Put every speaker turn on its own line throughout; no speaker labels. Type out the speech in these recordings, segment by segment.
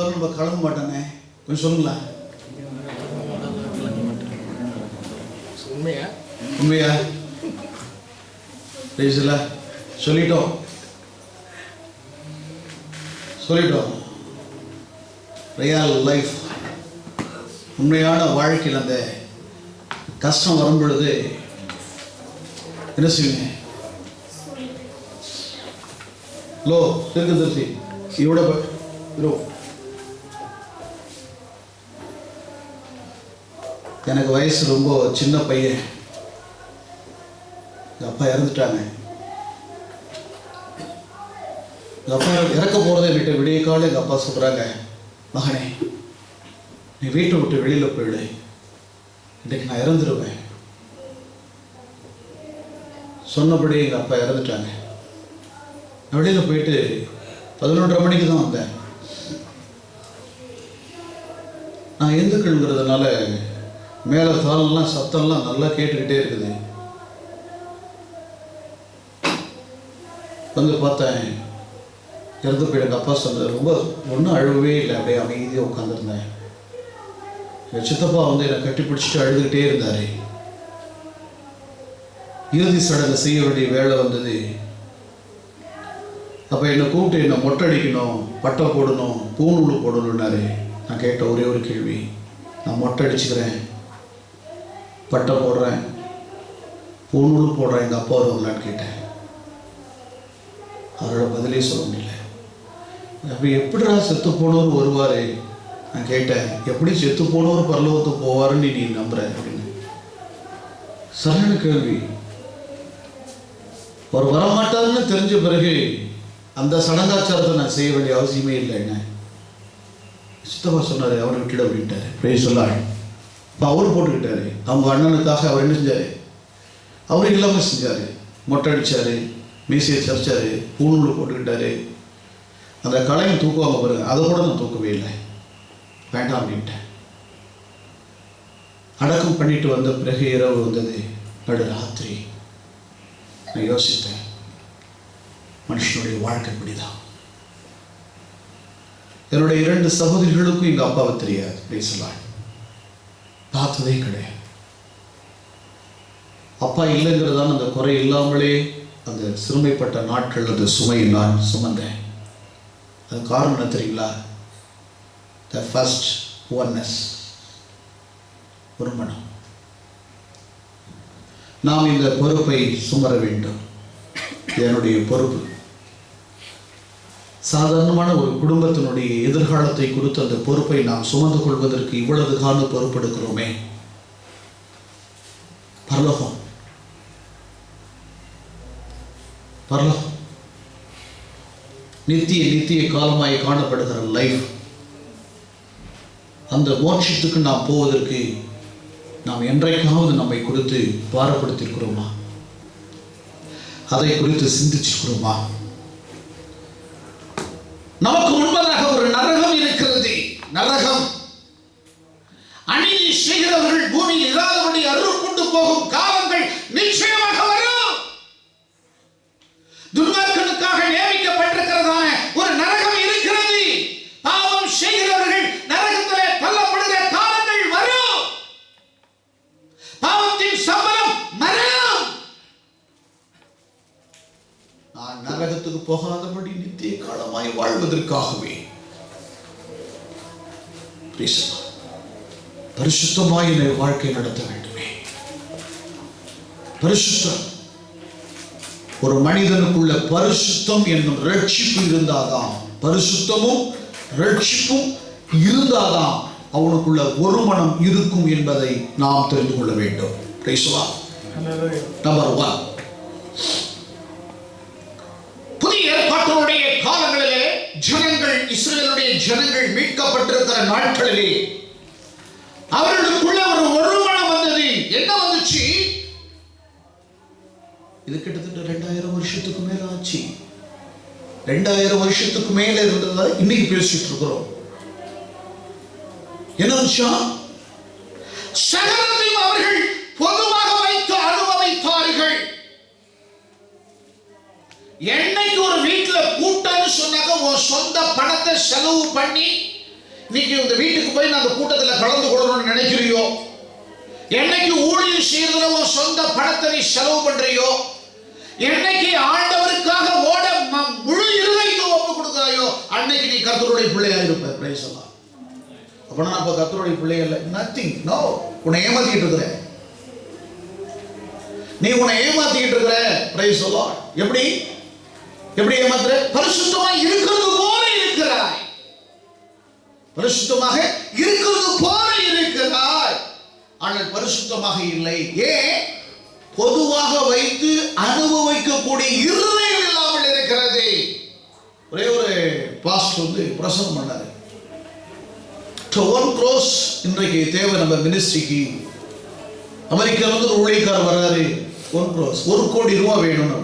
இருந்தாலும் நம்ம கிளம்ப மாட்டோமே. கொஞ்சம் சொல்லுங்களா. உண்மையா சொல்லிட்டோம். ரியல் லைஃப், உண்மையான வாழ்க்கையில் அந்த கஷ்டம் வரும் பொழுது என்ன செய்வீங்க? லோ தீர்க்கதரிசி இவட எனக்கு வயசு ரொம்ப சின்ன பையன், எங்கள் அப்பா இறந்துட்டாங்க. எங்கள் அப்பா இறக்க போகிறத என்கிட்ட விடிய காலம் எங்கள் அப்பா சொல்கிறாங்க, மகனே நீ வீட்டை விட்டு வெளியில் போயிடு, இன்றைக்கு நான் இறந்துடுவேன். சொன்னபடி எங்கள் அப்பா இறந்துட்டாங்க. நான் வெளியில் போயிட்டு 11:30 மணிக்கு தான் வந்தேன். நான் இந்துக்கள்ங்கிறதுனால மேலே தாளெல்லாம் சத்தம்லாம் நல்லா கேட்டுக்கிட்டே இருக்குது. வந்து பார்த்தேன், இறந்து போய் எங்கள் அப்பா சொன்னது ரொம்ப ஒன்றும் அழுவே இல்லை, அப்படியே அமைதியாக உட்காந்துருந்தேன். எங்கள் சித்தப்பா வந்து என்னை கட்டி பிடிச்சிட்டு அழுதுகிட்டே இருந்தார். இறுதி சடங்கு செய்ய வேண்டிய வேலை வந்தது. அப்போ என்னை கூப்பிட்டு என்னை மொட்டை அடிக்கணும், பட்டை போடணும், பூநூல் போடணுன்னாரு. நான் கேட்ட ஒரே ஒரு கேள்வி, நான் மொட்டை அடிச்சுக்கிறேன், பட்டை போடுறேன், பூநூல் போடுறேன், எங்கள் அப்பா வருவாங்களான்னு கேட்டேன். அவரோட பதிலே சொல்ல முடியல. அப்போ எப்படிடா செத்து போனவர் வருவார்? நான் கேட்டேன், எப்படி செத்து போனவர் பரலோகத்துக்கு போவாருன்னு நீ நம்புற அப்படின்னு. சரியான கேள்வி. அவர் வரமாட்டாருன்னு தெரிஞ்ச பிறகு அந்த சடங்காச்சாரத்தை நான் செய்ய வேண்டிய அவசியமே இல்லை. என்ன சித்தப்பா சொன்னார், அவனை விட்டுட அப்படின்ட்டாரு. அப்படியே சொல்லாள். இப்போ அவர் போட்டுக்கிட்டாரு. அவங்க அண்ணனுக்காக அவர் என்ன செஞ்சார்? அவர் இல்லாமல் செஞ்சார். மொட்டை அடித்தார், மீசையை சரிச்சார், பூநூல் போட்டுக்கிட்டாரு. அந்த கலையை தூக்குவாங்க பாருங்க, அதை கூட நான் தூக்கவே இல்லை, வேண்டாம் அப்படின்ட்டேன். அடக்கம் பண்ணிட்டு வந்த பிறகு இரவு வந்தது, நடு ராத்திரி. நான் யோசித்தேன், மனுஷனுடைய வாழ்க்கை இப்படிதான். என்னுடைய 2 சகோதரிகளுக்கும் எங்கள் அப்பாவை தெரியாது, பேசலாம், பார்த்ததே கிடையாது. அப்பா இல்லைங்கிறதான அந்த குறை இல்லாமலே அந்த சிறுமைப்பட்ட நாட்கள் அந்த சுமையை நான் சுமந்தேன். அது காரணம் என்ன தெரியுங்களா? த ஃபர்ஸ்ட் ஒன்னஸ், ஒருமனம். நாம் இந்த பொறுப்பை சுமர வேண்டும். என்னுடைய பொறுப்பு. சாதாரணமான ஒரு குடும்பத்தினுடைய எதிர்காலத்தை குறித்து அந்த பொறுப்பை நாம் சுமந்து கொள்வதற்கு இவ்வளவு காலம் பொறுப்பெடுக்கிறோமே. பரலோகம், பரலோகம் நித்திய காலமாய் காணப்படுகிற லைஃப். அந்த மோட்சத்துக்கு நாம் போவதற்கு நாம் என்றைக்காவது நம்மை குறித்து பாரப்படுத்தியிருக்கிறோமா? அதை குறித்து சிந்திச்சிருக்கிறோமா? நமக்கு முன்பதாக ஒரு நரகம் இருக்கிறது. நரகம் அநீதி செய்கிறவர்கள் பூமியில் இராதபடி அருள் கொண்டு போகும் காலங்கள் நிச்சயமாக வரும். துன்மார்க்கனுக்காக நியமிக்கப்பட்டிருக்கிறதான ஒரு நரகம் இருக்கிறது. பாவம் செய்கிறவர்கள் நரகத்திலே தள்ளப்படுகிற காலங்கள் வரும். பாவத்தின் சம்பளம் மரணம். நான் நரகத்துக்கு போகாதபடி நித்திய காலமாய் வாழ்வதற்காகவே பரிசுத்தமாய் வாழ்க்கை நடத்த வேண்டுமே. பரிசுத்தம், ஒரு மனிதனுக்குள்ள பரிசுத்தம் என்னும் ரட்சிப்பு இருந்தாதான், பரிசுத்தமும் ரட்சிப்பும் இருந்தாதான் அவனுக்குள்ள ஒரு மனம் இருக்கும் என்பதை நாம் தெரிந்து கொள்ள வேண்டும். நம்பர் 1, புதிய ஏற்பாட்டினுடைய காலங்களிலே ஜனங்கள், இஸ்ரவேலுடைய ஜனங்கள் மீட்கப்பட்டிருக்கிற நாட்களிலே அவர்களுக்குள்ள ஒரு மனம் வந்தது. என்ன வந்துச்சு? இது கிட்டத்தட்ட 2000 வருஷத்துக்கு மேல ஆச்சு. 2000 வருஷத்துக்கு மேல இருந்ததா இன்னைக்கு பேசிட்டு இருக்கிறோம். என்ன விஷயம்? சகலத்தையும் அவர்கள் பொதுவாக வைத்து அனுபவித்தார்கள். என்னைக்கு ஒரு வீட்டுல கூட்டம்னு சொன்னாக்க உன் சொந்த பணத்தை செலவு பண்ணி இன்னைக்கு இந்த வீட்டுக்கு போய் நான் அந்த கூட்டத்தில் கலந்து கொள்ளணும்னு நினைக்கிறியோ, என்னைக்கு ஊழியம் செய்யறதுல உன் சொந்த பணத்தை நீ செலவு பண்றியோ, என்னைக்கு ஆண்டவருக்காக ஓட முழு இருதயத்தை ஒப்பு கொடுக்கிறாயோ, அன்னைக்கு நீ கர்த்தருடைய பிள்ளையா இருப்ப. பிரைஸ் எல்லாம். அப்படின்னா அப்ப கர்த்தருடைய பிள்ளை இல்லை, நத்திங். நோ, உன்னை ஏமாத்திட்டு இருக்கிற, நீ உன்னை ஏமாத்திட்டு இருக்கிற. பிரைஸ் எல்லாம். எப்படி எப்படி ஏமாத்துற? பரிசுத்தமாக இருக்கிறது போல இருக்கிறாய், பரிசுத்தமாக இருக்கிறது போல இருக்கிறாய், ஆனால் பரிசுத்தமாக இல்லை. ஏன்? பொதுவாக வைத்து அனுபவிக்கக்கூடிய இருதயம் இல்லாமல் இருக்கிறது. ஒரே ஒரு பாஸ்டர் பிரசங்கம் பண்ணாரு. 1 crore இன்றைக்கு தேவை நம்ம மினிஸ்ட்ரிக்கு. அமெரிக்கால ஒரு ஊழியக்காரர் வர்றாரு, 1 crore, 1 கோடி ரூபாய் வேணும்.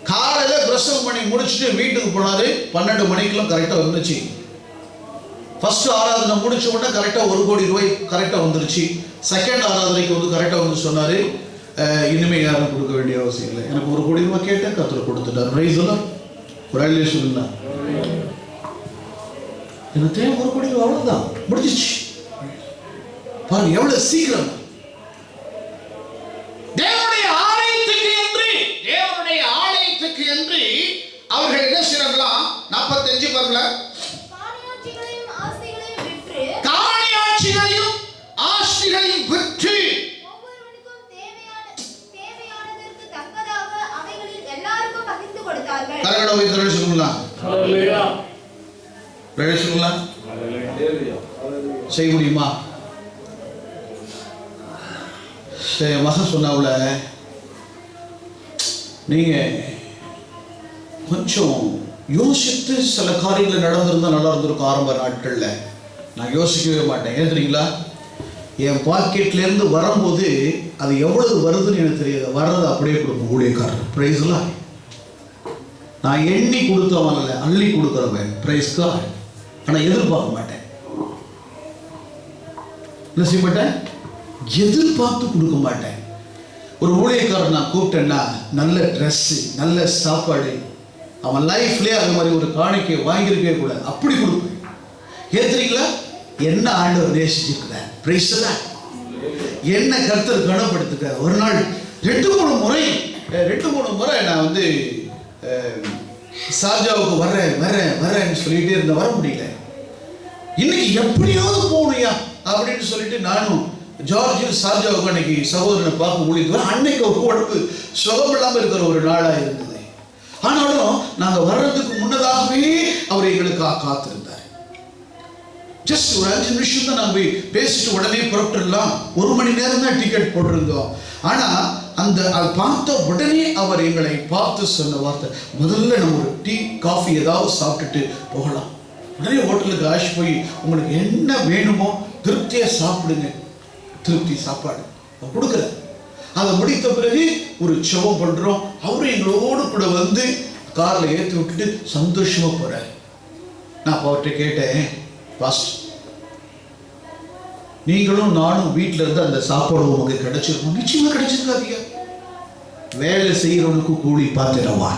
காலையில பிரசங்கம் பண்ணி முடிச்சுட்டு வீட்டுக்கு போனாரு. 12 மணிக்கெல்லாம் கரெக்டா வந்துச்சு. ஃபர்ஸ்ட் ஆராதனை முடிச்ச உடனே கரெக்டா 1 கோடி ரூபாய் கரெக்டா வந்துருச்சு. செகண்ட் ஆராதனைக்கு கரெக்டா சொன்னாரு, இனிமே யாரும் கொடுக்க வேண்டிய அவசியம் இல்லை, எனக்கு 1 கோடி ரூபாய் கேட்டேன், கர்த்தர் கொடுத்துட்டார். பிரைஸ் எல்லாம். ஒரு ஆளே சொல்லுங்களா, எனக்கு தேவை 1 கோடி ரூபாய், அவ்வளவுதான், முடிஞ்சிச்சு. பாருங்க எவ்வளவு சீக்கிரம். தேவனுடைய ஆலயத்துக்கு என்று அவர்கள் என்ன செய்யறாங்களா? 45 பாருங்கள, காணியாட்சிகளையும் ஆஸ்திகளையும் விற்று ஒவ்வொருவனுக்கும் தேவையானதற்கு தக்கதாக அவைகளில் எல்லாருக்கும் பகிர்ந்து கொடுத்தார்கள். கரங்களை உயர்த்தி சொல்லுங்களா, ஹalleluya, பிரேஸ் சொல்லுங்களா, ஹalleluya. செய்ய முடியுமா? மகன் சொன்னாவுல, நீங்க கொஞ்சம் யோசித்து சில காரியங்கள் நடந்திருந்தா நல்லா இருந்திருக்கும். ஆரம்ப நாட்கள்ல நான் யோசிக்கவே மாட்டேன். ஏன் தெரியுங்களா? என் பாக்கெட்ல இருந்து வரும்போது அது எவ்வளவு வருதுன்னு எனக்கு தெரியாது, வர்றது அப்படியே கொடுக்கும் ஊழியக்காரர். பிரைஸ்ல நான் எண்ணி கொடுத்தவன் இல்லை, அள்ளி கொடுக்குறவன். பிரைஸ்க்கா. ஆனா எதிர்பார்க்க மாட்டேன். என்ன செய்ய மாட்டேன்? எதிர்பார்த்து கொடுக்க மாட்டேன். ஒரு ஊழியக்காரர் நான் கூப்பிட்டேன்னா நல்ல ட்ரெஸ்ஸு, நல்ல சாப்பாடு, அவன் லைஃப்லேயே அது மாதிரி ஒரு காணிக்கை வாங்கியிருக்கவே கூடாது, அப்படி கொடுப்பேன். ஏத்துறீங்களா? என்ன ஆண்டவர் நேசிச்சிருக்கிறார். பிரைஸ் எல்லாம். என்ன கர்த்தர் கனப்படுத்துக்க. ஒரு நாள் 2-3 முறை நான் சார்ஜாவுக்கு வர்றேன்னு சொல்லிட்டே இருந்தேன், வர முடியல. இன்னைக்கு எப்படியாவது போகணுயா அப்படின்னு சொல்லிட்டு நானும் ஜார்ஜில் சார்ஜாவுக்கு அன்னைக்கு சகோதரனை பார்க்க முடியுது. அன்னைக்கு ஒரு உடம்பு சுகமில்லாமல் இருக்கிற ஒரு நாளாக இருந்தது. ஆனாலும் நாங்கள் வர்றதுக்கு முன்னதாகவே அவர் எங்களுக்காக காத்திருந்தார். ஜஸ்ட் ஒரு 5 நிமிஷம் தான் நாங்கள் போய் பேசிட்டு உடனே புறப்பட்டுடலாம். 1 மணி நேரம் தான் டிக்கெட் போட்டிருந்தோம். ஆனால் அது பார்த்த உடனே அவர் எங்களை பார்த்து சொன்ன வார்த்தை, முதல்ல நம்ம ஒரு டீ காஃபி ஏதாவது சாப்பிட்டுட்டு போகலாம். உடனே ஹோட்டலுக்கு ஆஷ் போய் உங்களுக்கு என்ன வேணுமோ திருப்தியாக சாப்பிடுங்க. திருப்தி சாப்பாடு கொடுக்குற. அதை முடித்த பிறகு ஒரு செவம் பண்றோம். அவரும் எங்களோடு கூட கார்ல ஏற்றி விட்டுட்டு சந்தோஷமா போறாரு. நான் அவர்கிட்ட கேட்டேன், பாஸ்ட், நீங்களும் நானும் வீட்டில் இருந்து அந்த சாப்பாடு உங்களுக்கு கிடைச்சிருக்கோம். நிச்சயமா கிடைச்சிருக்காதீங்க. வேலை செய்யறவனுக்கு கூலி பார்த்துடவா.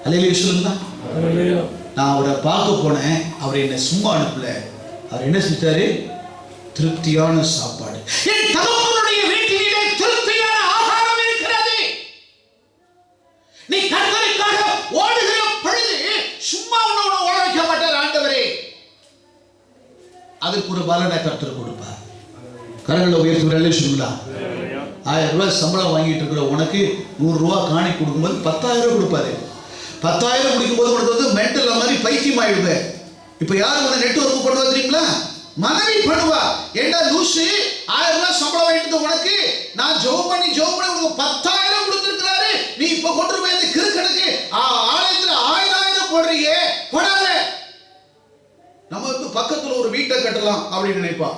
அல்லேலூயா சொல்லுங்க. நான் அவரை பார்க்க போனேன். அவர் என்னை சும்மா அனுப்பல. அவர் என்ன செஞ்சாரு? திருப்தியான சாப்பாடு. என் தகப்பனுடைய வீட்டிலே திருப்தியான ஆகாரம் இருக்கிறது. நீ கர்த்தருக்காக ஓடுகிற பொழுது சும்மா உன்னோட ஓட வைக்க மாட்டார் ஆண்டவரே. அதுக்கு ஒரு பலனை கர்த்தர் கொடுப்பார். கரங்களை உயர்த்துகிறே சொல்லலாம். 1000 ரூபாய் சம்பளம் வாங்கிட்டு இருக்கிற உனக்கு 100 ரூபாய் காணி கொடுக்கும்போது 10,000 கொடுப்பாரு. 10,000 கொடுக்கும்போது உனக்கு மென்டல் மாதிரி பைத்தியம் ஆயிடுவேன். இப்ப யாரு உன நெட்வொர்க் பண்ணுவா தெரியுங்களா? மனைவி பண்ணுவா. என்ன லூசு, 1000 ரூபாய் சம்பளம் வாங்கிட்டு உனக்கு நான் ஜோம் பண்ணி உனக்கு 10,000 கொடுத்துருக்கிறாரு. நீ இப்ப கொண்டு போய் கிறுக்கனுக்கு ஆலயத்துல 1000 போடுறியே, போடாத. நம்ம பக்கத்துல ஒரு வீட்டை கட்டலாம் அப்படின்னு நினைப்பா.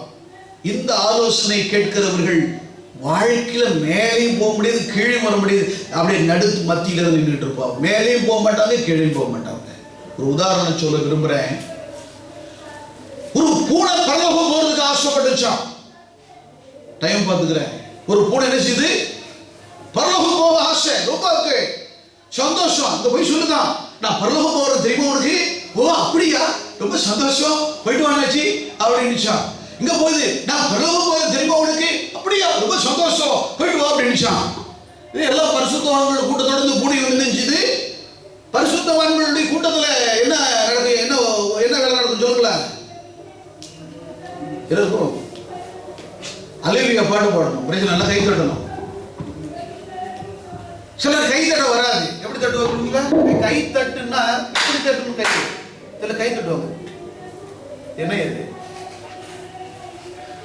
இந்த ஆலோசனை கேட்கிறவர்கள் வாழ்க்கையில மேலேயும் போக முடியாது, கீழே வர முடியாது. அப்படியே நடுத்து மத்தியில நின்றுட்டு இருப்பா. மேலேயும் போக மாட்டாங்க, கீழே போக மாட்டாங்க. ஒரு உதாரணம் சொல்ல விரும்புறேன். ஒரு பூனை பரலோகம் போறதுக்கு ஆசைப்பட்டுச்சான். டைம் பார்த்துக்கிறேன். ஒரு பூனை என்ன செய்யுது? பரலோகம் போக ஆசை, ரொம்ப சந்தோஷம். அங்க போய் சொல்லுதான், நான் பரலோகம் போறேன் தெரியுமா உனக்கு? ஓ அப்படி ரொம்ப சந்தோஷம், போயிட்டு வாங்கச்சி அப்படின்னுச்சான். இங்க போகுது, நான் பரலோகம் போய் தெரியுமா உனக்கு? அப்படியா, ரொம்ப சந்தோஷம், போயிட்டு வா அப்படின்னுச்சான். இது எல்லாம் பரிசுத்தவான்களோட கூட்டத்தோட இந்த பூனை வந்துச்சு. பரிசுத்தவான்களுடைய கூட்டத்துல என்ன நடக்கு, என்ன வேலை நடக்கும் சொல்லுங்களேன். இருக்கும் அல்லேலூயா பாட்டு பாடணும், பிரச்சனை நல்லா கை தட்டணும். சிலர் கை தட்ட வராது. எப்படி தட்டுவாங்க? கை தட்டுன்னா எப்படி தட்டணும்? கை இதுல கை தட்டுவாங்க. என்ன இது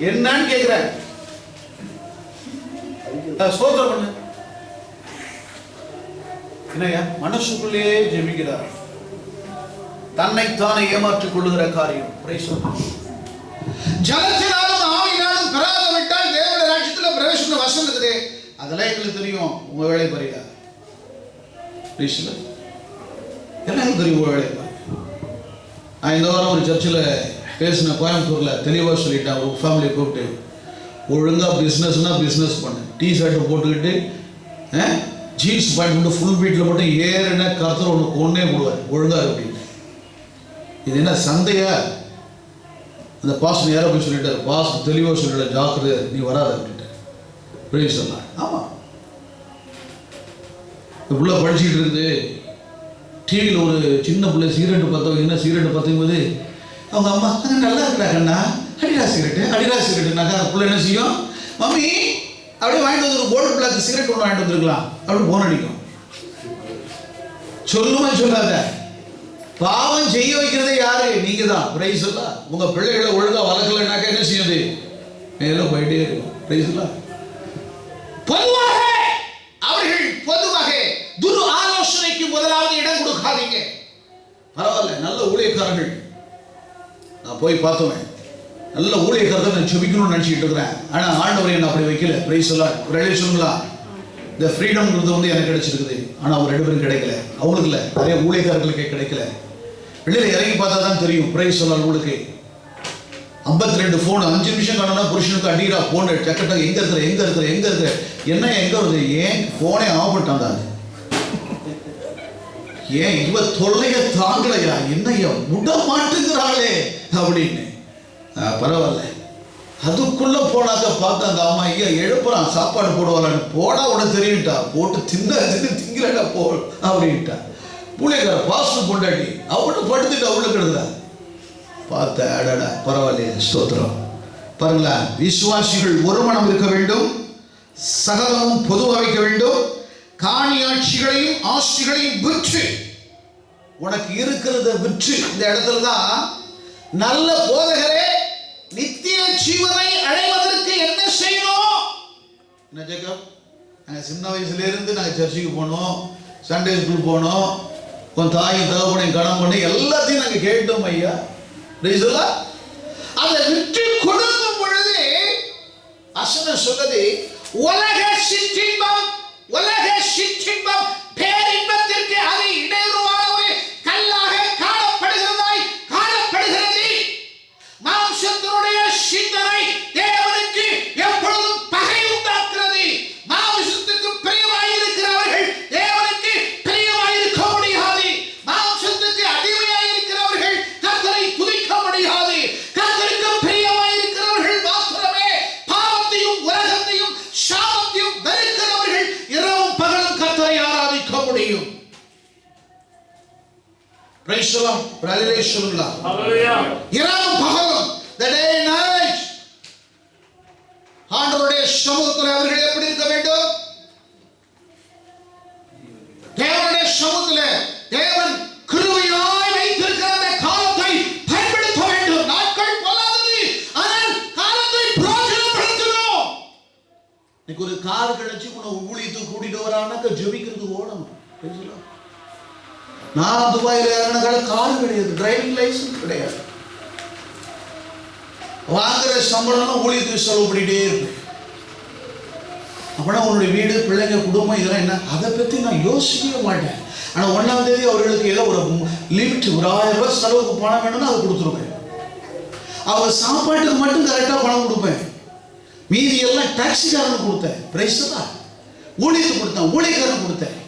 என்னன்னு கேக்குறேன். ஸ்தோத்திரம் பண்ணு. என்னையா மனசுக்குள்ளே ஜெபிக்கிறார். தன்னைத்தானே ஏமாற்றிக் கொள்ளுகிற காரியம். ஜலத்தினாலும் ஆவியினாலும் பெறாத விட்டால் தேவனுடைய ராஜ்யத்தில் பிரவேசிக்கிற வசனம் இருக்குது. அதெல்லாம் எங்களுக்கு தெரியும். உங்க வேலை பாருங்க. எல்லாம் எங்களுக்கு தெரியும். உங்க வேலை பாருங்க. நான் இந்த வாரம் ஒரு சர்ச்சில் பேசின, கோயம்புத்தூர்ல தெளிவாக சொல்லிட்டேன். ஒரு ஃபேமிலியை கூப்பிட்டு, ஒழுங்கா பிஸ்னஸ்னா பிஸ்னஸ் பண்ணு. டீ ஷர்ட்டை போட்டுக்கிட்டு ஜீன்ஸ் பேண்ட் போட்டு ஃபுல் வீட்டில் போட்டு ஏறுன கருத்தில் ஒன்று கொன்னே போடுவார். ஒழுங்கா அப்படின்னு. இது என்ன சந்தையா? அந்த பாஸ் நேராக போய் சொல்லிட்டார். பாஸ் தெளிவாக சொல்லிட, ஜாக்கிரதை, நீ வராத அப்படின்ட்டு. பிரேஸ் சொன்னார். ஆமாம், இப்படிலாம் படிச்சுக்கிட்டு இருக்குது. டிவியில் ஒரு சின்ன பிள்ளை சிகரெட்டு பார்த்தவங்க, என்ன சிகரெட்டு பார்த்துக்கும்போது அவங்க அம்மா அங்கே நல்லா இருக்கிறாங்கண்ணா, அடிரா சிகரெட்டு, அடிரா சிகரெட்டுனாக்கா பிள்ளை என்ன செய்யும்? மம்மி அப்படியே வாங்கிட்டு வந்து ஒரு கோல்டு பிளாக் சிகரெட் ஒன்று வாங்கிட்டு வந்துருக்கலாம் அப்படி போன் அடிக்கும். சொல்லுவேன் சொல்லாத. பாவம் செய்ய வைக்கிறதே யாரு? நீங்க தான். பிரைஸ் இல்ல. உங்க பிள்ளைகளை ஒழுங்கா வளர்க்கலனாக்கா என்ன செய்யுது? மேல போயிட்டே இருக்கும். பிரைஸ் இல்ல. பொதுவாக அவர்கள் பொதுவாக துரு ஆலோசனைக்கு முதலாவது இடம் கொடுக்காதீங்க. பரவாயில்ல, நல்ல ஊழியக்காரர்கள் நான் போய் பார்த்தோமே, நல்ல ஊழியக்காரர்கள் நான் செபிக்கணும்னு நினைச்சிட்டு இருக்கிறேன். ஆனா ஆண்டவரை என்ன அப்படி வைக்கல. பிரைஸ் இல்ல. ஒரு சொல்லுங்களா, இந்த ஃப்ரீடம்ங்கிறது வந்து எனக்கு கிடைச்சிருக்குது. ஆனா அவங்க 2 பேரும் கிடைக்கல. அவங்களுக்கு இல்லை, நிறைய ஊழியக்காரர்களுக்கே கிடைக்கல. வெளியில இறங்கி பார்த்தா தான் தெரியும். பிரைஸ் சொல்லலாம். உங்களுக்கு 52 ஃபோன் 5 நிமிஷம் காணோம்னா புருஷனுக்கு அடிக்கிறா ஃபோன் சக்கட்டாக, எங்க இருக்கிற என்ன எங்க வருது? ஏன் ஃபோனே ஆஃப் பண்ணிட்டான் தான். ஏன் இவ தொல்லைய தாங்கலையா? என்னையா விட மாட்டேங்கிறாளே அப்படின்னு. பரவாயில்ல. அதுக்குள்ள போனாக்க பார்த்து அந்த அம்மா ஐயா எழுப்புறான், சாப்பாடு போடுவாளான்னு. போடா உட தெரியுட்டா, போட்டு திங்கலடா போ அப்படின்ட்டா. புள்ளைக்கார பாஸ்டர் பொண்டாட்டி அவட்டு படுத்துட்டு அவளுக்கு எழுதுறா. பார்த்த அடடா, பரவாயில்லையே, ஸ்தோத்திரம். பாருங்களா, விசுவாசிகள் ஒரு மனம் இருக்க வேண்டும், சகலமும் பொதுவாக வைக்க வேண்டும், காணியாட்சிகளையும் ஆட்சிகளையும் விற்று, உனக்கு இருக்கிறத விற்று. இந்த இடத்துல தான் நல்ல போதகரே நித்திய ஜீவனை அடைவதற்கு என்ன செய்யணும்? என்ன ஜேக்கப், நாங்கள் சின்ன வயசுல இருந்து நாங்கள் சர்ச்சுக்கு போனோம், சண்டே ஸ்கூல் போனோம், உன் தாயும் தகப்பனையும் கடன் பண்ணி எல்லாத்தையும் நாங்கள் கேட்டோம் ஐயா. அதை விட்டு கொடுக்கும் பொழுது வசனம் சொல்லுது, உலக சிற்றின்பம் பேரின்பத்திற்கு அது இடையூறான ஒரு கல்லாக காணப்படுகிறது. மாம்சத்தினுடைய சிந்தனை தேவனுக்கு எப்பொழுதும் பகை உண்டாக்குறது. மாம்சத்துக்கு பிரியமாயிருக்கிறவர்கள் தேவனுக்கு பிரியமாயிருக்க முடியாது. மாம்சத்துக்கு அடிமையாயிருக்கிறவர்கள் கர்த்தரை துதிக்க முடியாது. கர்த்தருக்கு பிரியமாயிருக்கிறவர்கள் மாத்திரமே பாவத்தையும் உலகத்தையும் சாபத்தையும் வெறுக்கிறவர்கள் இரவும் பகலும் கர்த்தரை ஆராதிக்க முடியும். Praise the Lord. Hallelujah. இரவும் பகலும், the day and night, ஆண்டவருடைய சமூகத்தில் அவர்கள் எப்படி இருக்க வேண்டும்? தேவனுடைய சமூகத்தில் தேவன் கிருபையாய் வைத்திருக்கிற அந்த காலத்தை பயன்படுத்த வேண்டும். நாட்கள் போலாதது, ஆனால் காலத்தை பிரயோஜனப்படுத்தணும். இன்னைக்கு ஒரு கார் கிடைச்சி உன்னை ஊழியத்துக்கு கூட்டிட்டு வரான்னாக்க ஜெபிக்கிறதுக்கு ஓடணும். நான் துபாயில் ஏறின கார் கிடையாது, டிரைவிங் லைசன்ஸ் கிடையாது. வாங்குற சம்பளம் ஊழியத்துக்கு செலவு பண்ணிட்டே இருக்கு. அப்படின்னா உன்னுடைய வீடு, பிள்ளைங்க, குடும்பம் இதெல்லாம் என்ன, அதை பற்றி நான் யோசிக்கவே மாட்டேன். ஆனால் 1ஆம் தேதி அவர்களுக்கு ஏதோ ஒரு லிமிட், ஒரு 1000 ரூபாய் செலவுக்கு பணம் வேணும்னா அதை கொடுத்துருவேன். அவங்க சாப்பாட்டுக்கு மட்டும் கரெக்டாக பணம் கொடுப்பேன். மீதி எல்லாம் டாக்ஸிக்காரனுக்கு கொடுத்தேன், பிரைஸ் தான் ஊழியத்துக்கு கொடுத்தேன், ஊழியக்காரன் கொடுத்தேன்.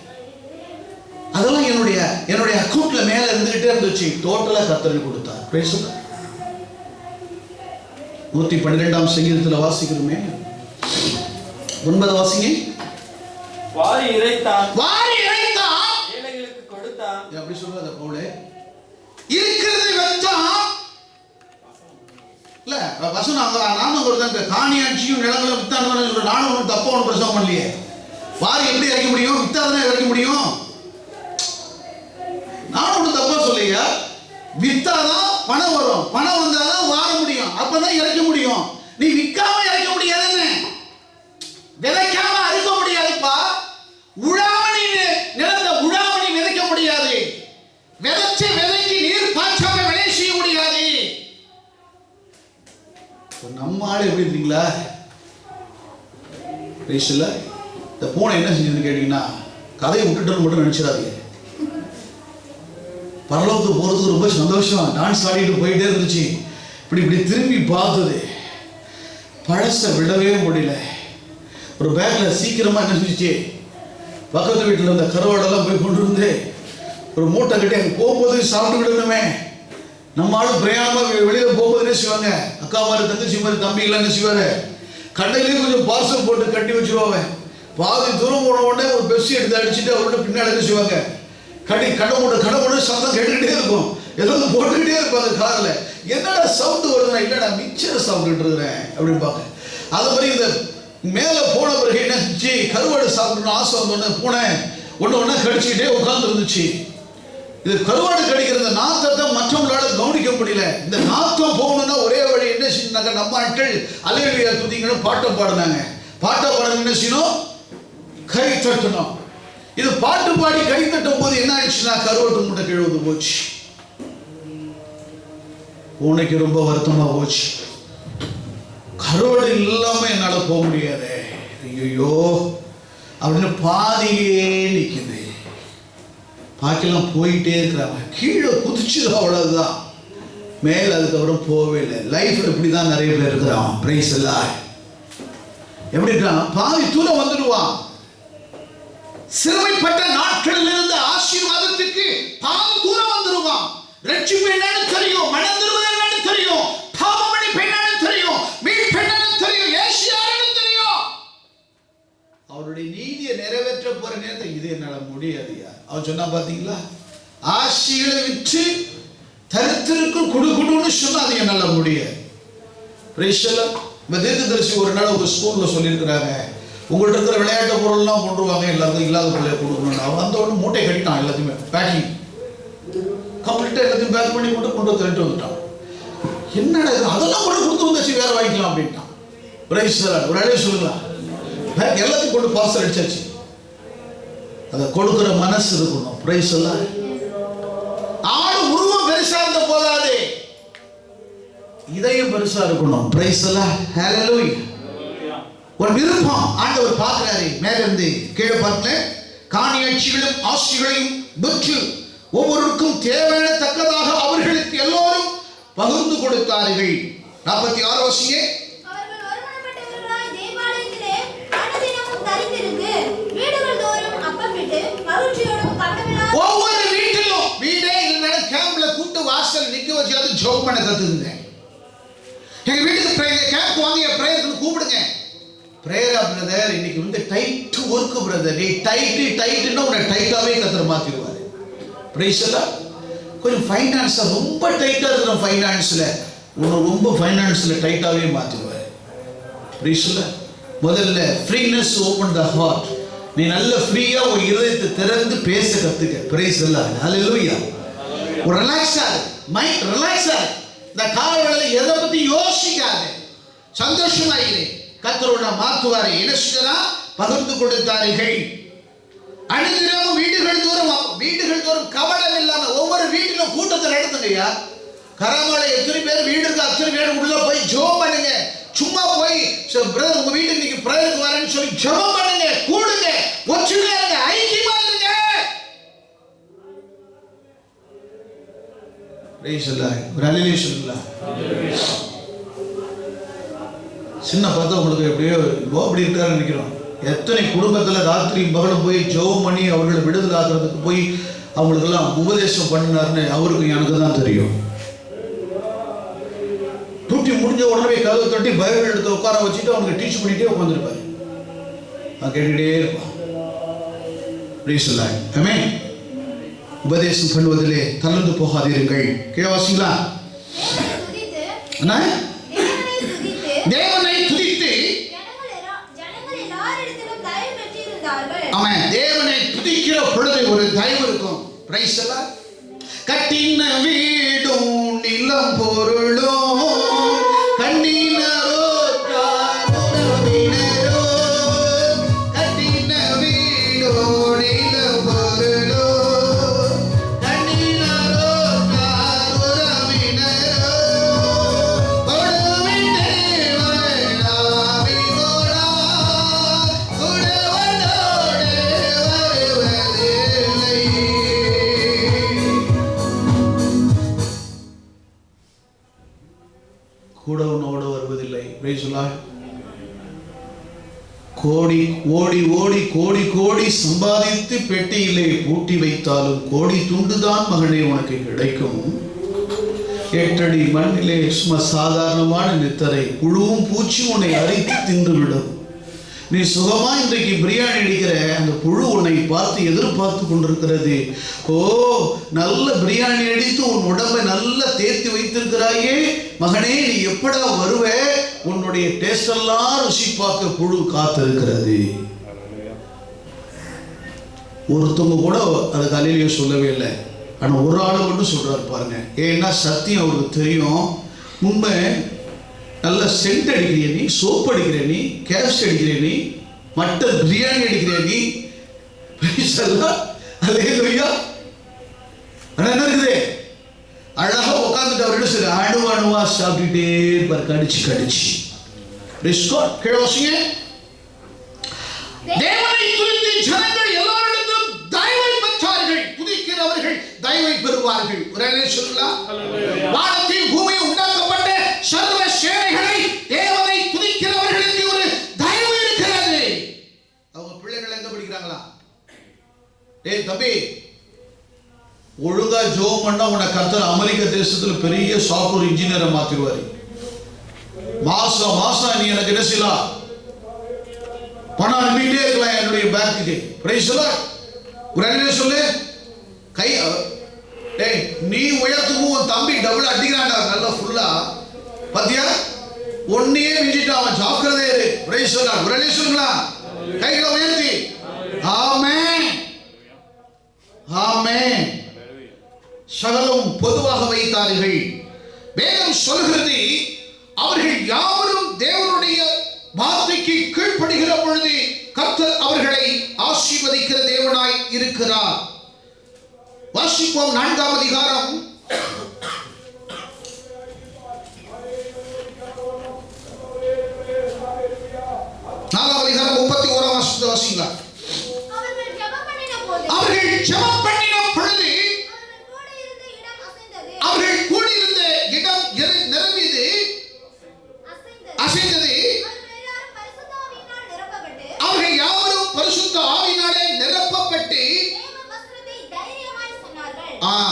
அதெல்லாம் என்னுடைய அக்கௌண்ட்ல மேல இருந்துகிட்டே இருந்துச்சு. டோட்டலா கர்த்தர் கொடுத்தார். Price the Lord. 112ஆம் சங்கீதத்துல வாசிக்கிறோமே, 9 வாசிங்க.
வாரி இறைத்தான்
ஏழைகளுக்கு
கொடுத்தான்.
அப்படி சொல்றாத பவுலே. இருக்கிறதை வச்சான் இல்ல வசனம் நானும் கொடுத்தாங்க. காணியாட்சியும் நிலங்களும் வித்தான்னு சொல்ற நானும் ஒன்றும் தப்பா ஒன்றும் பிரசவம் பண்ணலையே. வாரி எப்படி இறைக்க முடியும்? வித்தாதான் இறைக்க முடியும். நானும் ஒன்றும் தப்பா சொல்லையா. வித்தாதான் பணம் வரும், பணம் வந்தாதான் வார முடியும், அப்பதான் இறைக்க முடியும். நீ விற்காம இறைக்க முடியாதுன்னு, விதைக்காம அறுக்க முடியாதுப்பா. உழாமணி நிலத்தை உழாமணி விதைக்க முடியாது. விதைச்ச விதைக்கு நீர் பாய்ச்சாம விளைய செய்ய முடியாது. நம்ம ஆளு எப்படி இருக்கீங்களா? பேசல. இந்த பூனை என்ன செஞ்சதுன்னு கேட்டீங்கன்னா, கதையை விட்டுட்டு மட்டும் நினைச்சிடாதீங்க. பரலோகத்துக்கு போறதுக்கு ரொம்ப சந்தோஷம், டான்ஸ் ஆடிட்டு போயிட்டே இருந்துச்சு. இப்படி திரும்பி பார்த்தது, பழச விடவே முடியல. ஒரு பேக்ல சீக்கிரமா என்ன செஞ்சிச்சு, பக்கத்து வீட்டில் இருந்த கருவாடெல்லாம் போய் கொண்டு வந்து ஒரு மூட்டை கட்டி அங்கே போகும்போது சாப்பிட்டு விடணுமே. நம்ம ஆளு பிரயாணமா வெளியில போகும்போது என்ன செய்வாங்க, அக்கா மாதிரி தங்கச்சி மாதிரி தம்பிகளாம் என்ன செய்வாரு, கடையிலேயே கொஞ்சம் பார்சல் போட்டு கட்டி வச்சிருவாங்க. பாதி தூரம் போன உடனே ஒரு பெப்சி எடுத்து அடிச்சுட்டு அவர்கிட்ட பின்னாடி என்ன செய்வாங்க, கடை மூட சத்தம் கேட்டுக்கிட்டே இருக்கும். ஏதாவது போட்டுக்கிட்டே இருப்பாங்க கார்ல. என்னடா சவுண்டு வருதுன்னா, இல்லடா மிக்சர் சாப்பிட்டுட்டு இருக்கிறேன் அப்படின்னு பார்க்க. அது மாதிரி இந்த மேலே போன பிறகு என்ன செஞ்சு, கருவாடு சாப்பிடணும் ஆசை வந்தோடனே பூனை ஒன்று கடிச்சுக்கிட்டே உட்கார்ந்து இருந்துச்சு. இது கருவாடு கடிக்கிற நாத்தத்தை மற்றவங்களால கவனிக்க முடியல. இந்த நாத்தம் போகணும்னா ஒரே வழி என்ன செய்யணும்னாக்கா, நம்ம ஆட்கள் அல்லேலூயா துதிங்கன்னு பாட்டம் பாடினாங்க. பாட்டை பாடுங்க என்ன செய்யணும், கை தட்டணும். இது பாட்டு பாடி கை தட்டும் போது என்ன ஆயிடுச்சுன்னா, கருவாட்டு மூட்டை கிழவுது போச்சு. பூனைக்கு ரொம்ப வருத்தமா போச்சு. கருவாடு இல்லாம என்னால போக முடியாது, ஐயோ அப்படின்னு பாதியே நிக்குது. பாக்கெல்லாம் போயிட்டே இருக்கிறாங்க. கீழே குதிச்சுது, அவ்வளவுதான். மேல அதுக்கப்புறம் போவே இல்லை. லைஃப்ல இப்படிதான் நிறைய பேர் இருக்கிறான். பிரைஸ் எல்லாம் எப்படி இருக்கான், பாதி தூரம் வந்துடுவான். சிறுமைப்பட்ட நாட்களில் இருந்து ஆசீர்வாதத்துக்கு பாதி தூரம் வந்துடுவான். ரட்சிப்பு என்னன்னு தெரியும், மனம் திரும்புவது என்னன்னு தெரியும், பாவமன்னிப்பு என்னன்னு தெரியும், மீட்பு என்னன்னு தெரியும், இயேசு யாருன்னு தெரியும். அவருடைய நீதியை நிறைவேற்ற போற நேரத்தை இது என்னால முடியாதுயா அவன் சொன்னா பாத்தீங்களா. ஆசிகளை விற்று தரித்திருக்கும் குடுன்னு சொன்னா அது என்னால முடியாது. தீர்க்கதரிசி ஒரு நாள் ஒரு ஸ்கூல்ல சொல்லியிருக்கிறாங்க, உங்கள்ட்ட இருக்கிற விளையாட்டு பொருள்லாம் கொண்டுருவாங்க, எல்லாருக்கும் இல்லாத பொருளை கொடுக்கணும். அவன் வந்த உடனே மூட்டை கட்டிட்டான், எல்லாத்தையுமே பேக்கிங் கம்ப்ளீட்டா எல்லாத்தையும் பேக் பண்ணி கொண்டு திரட்டு வந்துட்டான். என்னடா இது, அதெல்லாம் கூட கொடுத்து வந்தாச்சு, வேற வாங்கிக்கலாம் அப்படின்ட்டான். ஒரு அழைய சொல்லுங்களா, எல்லாத்தையும் கொண்டு பார்சல் அடிச்சாச்சு. அதை கொடுக்கிற மனசு இருக்கணும். பிரைஸ் எல்லாம் ஆடு உருவம் பெருசா இருந்த போதாது, இதயம் பெருசா இருக்கணும். பிரைஸ் எல்லாம் ஹல்லேலூயா. ஒரு விருப்பம் ஆண்டவர் பார்க்கிறாரு. மேல இருந்து கீழே பார்க்கல, காணியாட்சிகளும் ஆஸ்திகளையும் விற்று ஒவ்வொருக்கும் தேவையான தக்கதாக அவர்களுக்கு எல்லோரும் பகிர்ந்து கொடுத்தார்கள். 46 வசனமே, ஒவ்வொரு வீட்டிலும் வீடே இல்லைன்னா கேம்ப்ல கூட்டு வாசல் நிக்க வச்சு ஜெபம் பண்ண கத்துக்குங்க. எங்க வீட்டுக்கு கேம்ப் வாங்க, பிரேயருக்கு கூப்பிடுங்க. பிரேயரா பிரதர், இன்னைக்கு வந்து டைட் ஒர்க் பிரதர், நீ டைட்னா உன்னை டைட்டாவே கத்தர் மாத்திடுவாரு. பிரைஸ் எல்லாம் கொஞ்சம் ஃபைனான்ஸா ரொம்ப டைட்டா இருக்கிற ஃபைனான்ஸ்ல உன்னை ரொம்ப ஃபைனான்ஸ்ல டைட்டாவே மாத்திடுவாரு. பிரைஸ் எல்லாம் முதல்ல ஃப்ரீனஸ் ஓபன் த ஹார்ட். நீ நல்ல ஃப்ரீயா ஒரு இதயத்தை திறந்து பேச கத்துக்க. பிரைஸ் எல்லாம் ஹல்லேலூயா. ஒரு ரிலாக்ஸா மைண்ட் ரிலாக்ஸா, இந்த காலையில எதை பத்தி யோசிக்காத, சந்தோஷமா இரு. கர்த்தரோட மாத்துவாரு. என்ன செய்யலாம், பகிர்ந்து கொடுத்தார்கள். அனுதினமும் வீடுகள் தோறும் கவனம் இல்லாம ஒவ்வொரு வீட்டிலும் கூட்டத்தை நடத்துங்கய்யா. கராமலை எத்தனை பேர் வீடு இருக்கு, அத்தனை பேர் உள்ள போய் ஜெபம் பண்ணுங்க. சும்மா போய் பிரதர் உங்க வீட்டுக்கு இன்னைக்கு பிரேயருக்கு வரேன்னு சொல்லி ஜெபம் பண்ணுங்க, கூடுங்க, ஒற்றுமையா இருங்க, ஐக்கியமா இருங்க. பிரைஸ் எல்லாம் ஒரு ஹல்லேலூயா சொல்லலாம். சின்ன பார்த்தா உங்களுக்கு எப்படியோ அப்படி இருக்காருன்னு நினைக்கிறோம். எத்தனை குடும்பத்தில் ராத்திரி பகலும் போய் ஜெபம் பண்ணி அவர்களை விடுதலை ஆக்குறதுக்கு போய் அவங்களுக்கெல்லாம் உபதேசம் பண்ணினார்னு அவருக்கு எனக்கு தான் தெரியும். டூட்டி முடிஞ்ச உடனே கதவை தட்டி பைபிள் எடுத்து உட்கார வச்சுட்டு அவனுக்கு டீச் பண்ணிட்டே உட்காந்துருப்பாரு. அவன் கேட்டுக்கிட்டே இருப்பான். ஆமென். உபதேசம் பண்ணுவதிலே தளர்ந்து போகாதீர்கள். கேவாசிங்களா? தேவனை துதித்து ஆமென். தேவனை துதிக்கிற பொழுது ஒரு தயவு இருக்கும். பிரைஸ் எல்லாம் கட்டின வீடும் நிலம் பொருளும் கண்ணினரோ உறவினரோ கட்டின வீடோ நிலம் பொருளோ கண்ணினரோ உறவினரோ கொடுவிட்டே வராவி போடா குடவனோடு வருவதில்லை. கூடவனோடு வருவதில்லை. கோடி ஓடி ஓடி கோடி கோடி சம்பாதித்து பெட்டியிலே பூட்டி வைத்தாலும் கோடி துண்டுதான் மகனே உனக்கு கிடைக்கும். 8 அடி மண்ணிலே சும்மா சாதாரணமான நித்தரை புழுவும் பூச்சி உன்னை அரித்து தின்றுவிடும். நீ சுகமா இன்றைக்கு பிரியாணி அடிக்கிற அந்த புழு உன்னை பார்த்து எதிர்பார்த்து கொண்டிருக்கிறது. ஓ, நல்ல பிரியாணி அடித்து உன் உடம்பை நல்லா தேர்த்தி வைத்திருக்கிறாயே மகனே, நீ எப்படா வருவ? உன்னுடைய டேஸ்ட் எல்லாம் ருசி பார்க்க புழு காத்திருக்கிறது. ஒருத்தவங்க கூட அது காலையிலேயே சொல்லவே இல்லை. ஆனால் ஒரு ஆளு மட்டும் சொல்றாரு பாருங்க. ஏன்னா சத்தியம் அவருக்கு தெரியும். முன்பு நல்ல சென்ட் அடிக்கிறிய நீ, சோப்பு அடிக்கிற நீ, கேப்ஸ் அடிக்கிற நீ, மட்டன் பிரியாணி அடிக்கிற நீ. அல்லேலூயா. ஆனா என்ன இருக்குது? அழகா உட்காந்துட்டு அவர் என்ன சொல்ற அணுவா சாப்பிட்டுட்டே இருப்பார், கடிச்சு கடிச்சு. தேவனை துதித்து ஜனங்கள் எல்லாரிடமும் தயவை பெற்றார்கள். துதிக்கிறவர்கள் தயவை பெறுவார்கள். ஒரே சொல்லலாம். வானத்தையும் பூமியும் உண்டாக்கப்பட்ட சர்வ சேனைகளை தேவனை துதிக்கிறவர்களுக்கு ஒரு தயவு இருக்கிறது. அவங்க பிள்ளைகள் எங்க படிக்கிறாங்களா? டேய் தம்பி, ஒழுங்கா ஜோம் பண்ணா உன்னை கர்த்தர் அமெரிக்க தேசத்துல பெரிய சாஃப்ட்வேர் இன்ஜினியரை மாத்திடுவாரு. மாசம் மாசம் நீ எனக்கு என்ன செய்யலாம்? பணம் அனுப்பிட்டே இருக்கலாம் என்னுடைய பேங்க்குக்கு. பிரைஸ் எல்லாம் ஒரு அண்ணே சொல்லு. கை டேய், நீ உயரத்துக்கும் உன் தம்பி டபுள் அடிக்கிறாங்க நல்லா ஃபுல்லா. பாத்தியா, ஒன்னையே மிஞ்சிட்டு அவன் ஜாக்கிரதை இரு. பிரைஸ் எல்லாம் ஒரு அண்ணே சொல்லுங்களா? கைகளை உயர்த்தி ஆமென் ஆமென். சகலம் பொதுவாக வைத்தார்கள். வேதம் சொல்கிறது அவர்கள் யாவரும் தேவனுடைய வார்த்தைக்கு கீழ்ப்படுகிற பொழுது கர்த்தர் அவர்களை ஆசீர்வதிக்கிற தேவனாய் இருக்கிறார். வாசிப்போம் 4ஆம் அதிகாரம் 31ஆம் வசனத்தை வாசிங்க. அவர்கள் ஜெபம் பண்ணின பொழுது அவர்கள் கூடியிருந்த இடம் நிரம்பியது, அசைந்தது. அவர்கள் யாவரும் பரிசுத்த ஆவியினாலே நிரப்பப்பட்டு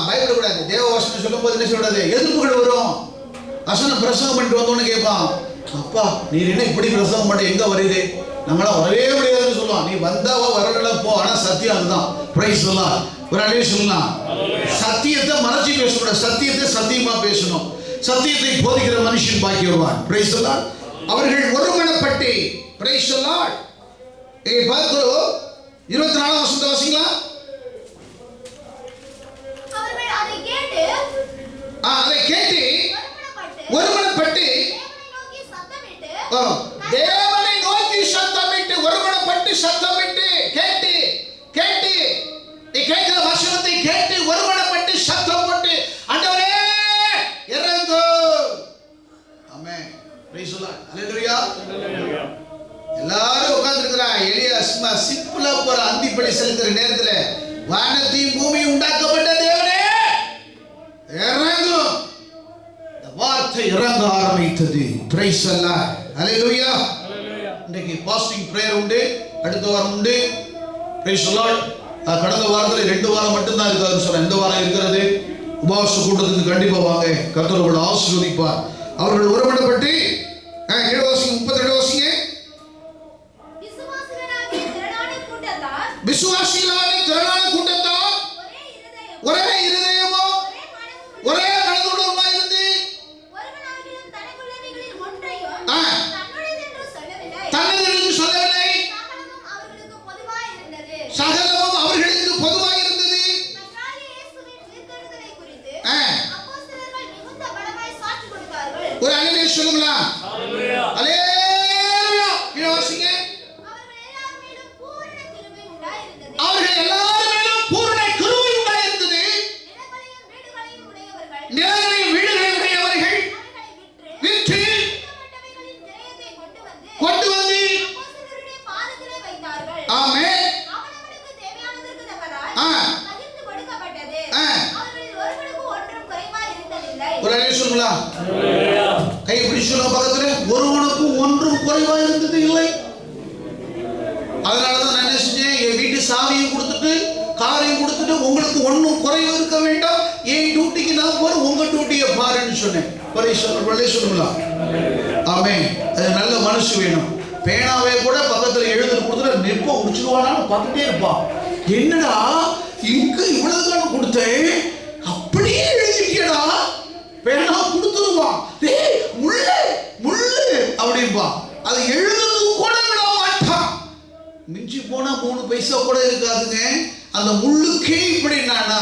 பயப்படக்கூடாது. தேவ வசனம் சொல்லும் போது என்ன சொல்றது? எதிர்ப்புகள் வரும். வசனம் பிரசங்கம் பண்ணிட்டு வந்தோன்னு கேட்பான், அப்பா நீ என்ன இப்படி பிரசங்கம் பண்ண, எங்க வருது? நம்மளாம் வரவே முடியாதுன்னு சொல்லுவான். நீ வந்தாவா வரல போ. ஆனா சத்தியம் அதுதான். பிரைஸ் சொல்லலாம். ஒரு அழைய சொல்லலாம். சத்தியத்தை மறைச்சி பேசக்கூடாது. சத்தியத்தை சத்தியமா பேசணும். சத்தியத்தை போதிக்கிற மனுஷன் பாக்கி வருவான். பிரைஸ் சொல்லலாம். அவர்கள் ஒருமனப்பட்டு பிரைஸ் சொல்லலாம். பார்க்கிறோம் 24ஆம் வசனத்தை வாசிங்களா? அதை கேட்டு ஒருமனப்பட்டு தேவனை நோக்கி சத்தமிட்டு ஒருமனப்பட்டு சத்தமிட்டு கேட்டு கேட்டு கேட்கிற வசனத்தை கேட்டு ஒருமனப்பட்டு சத்தம் போட்டு ஆண்டவரே இறங்கு. Amen. Praise the Lord. Hallelujah. எல்லாரும் உட்கார்ந்து இருக்கறா. எலியா சும்மா சிம்பிளா போற அந்திப்படி செலுத்துற நேரத்துல வானத்தையும் பூமியும் உண்டாக்கப்பட்ட தேவனே இறங்கு. இந்த வார்த்தை இறங்க ஆரம்பித்தது. Praise the Lord. ஹalleluya. இன்னைக்கு பாஸ்டிங் பிரேயர் உண்டு, அடுத்த வாரம் உண்டு. Praise the Lord. கடந்த வாரத்தில் 2 வாரம் மட்டும்தான் இருக்காதுன்னு சொன்னேன். இந்த வாரம் இருக்கிறது. உபவாச கூட்டத்துக்கு கண்டிப்பா வாங்க. கர்த்தர் உங்களை ஆசீர்வதிப்பார். அவர்கள் உறவிடப்பட்டு 32 வாசிங்க. விசுவாசிகளான திரளான கூட்டத்தார் ஒரே இருதயமோ ஒரே மனதுடனுமா இருந்து தன்னதென்று சொல்லவில்லை. சகலமும் அவர்களுக்கு பொதுவாக இருந்தது. ஒரு அல்லேலூயா சொல்லுங்களா? அல்லேலூயா. வாசிங்க. அவர்கள் எல்லார் மேலும் பூரண கிருபை உண்டாயிருந்தது. நிலங்களையும் வீடுகளையும் உடையவர்கள் விற்று கொண்டு வந்து ஆமென். ஒரு அல்லேலூயா சொல்லுங்களா? கை பிடிச்சு சொல்லுங்க பக்கத்துல. ஒருவனுக்கும் ஒன்றும் குறைவா இருந்தது இல்லை. அதனாலதான் நான் என்ன செஞ்சேன், என் வீட்டு சாவியும் கொடுத்துட்டு காரையும் கொடுத்துட்டு உங்களுக்கு ஒன்றும் குறைவு இருக்க வேண்டாம், என் டியூட்டிக்கு நான் போறேன், உங்க டியூட்டியை பாருன்னு சொன்னேன். சொல்லுங்களா? ஆமென். அது நல்ல மனசு வேணும். பேனாவே கூட பக்கத்துல எழுதி கொடுத்துட்டு நெப்ப முடிச்சுடுவானான்னு பார்த்துட்டே இருப்பான். என்னடா இங்கு இவ்வளவு கொடுத்தேன், அப்படியே எழுதிட்டியடா, பேனா கொடுத்துருவான். முள்ளு முள்ளு அப்படின்பா. அது எழுதுறது கூட விட மாட்டான். மிஞ்சி போனா 3 பைசா கூட இருக்காதுங்க. அந்த முள்ளுக்கே இப்படி நானா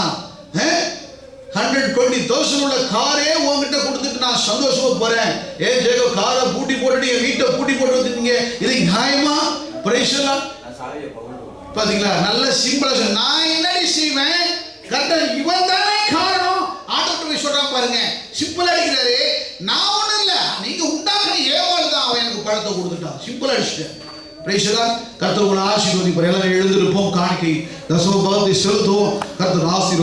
120,000 உள்ள காரே உங்ககிட்ட கொடுத்துட்டு நான் சந்தோஷமா போறேன். ஜெயோ காரை பூட்டி போட்டுட்டு என் வீட்டை பூட்டி போட்டு வந்துட்டீங்க, இது நியாயமா? பிரைஸ்லா பாத்தீங்களா? நல்ல சிம்பிளா நான் என்னடி செய்வேன், கரெக்டா இவன் தானே காரணம். ஆட்டோட்டு போய் சொல்றான் பாருங்க, சிம்பிள் அடிக்கிறாரு. நான் ஒண்ணும் இல்ல, நீங்க உண்டாக்குற ஏவாள் தான் அவன் எனக்கு பழத்தை கொடுத்துட்டான். சிம்பிள் அடிச்சுட்டேன். கர்த்தர் உங்களை ஆசீர்வதிப்பார். எல்லாரும் எழுந்திருப்போம், காணிக்கை தசம பாகத்தை செலுத்துவோம். கர்த்தர் ஆசீர்வதிப்பார்.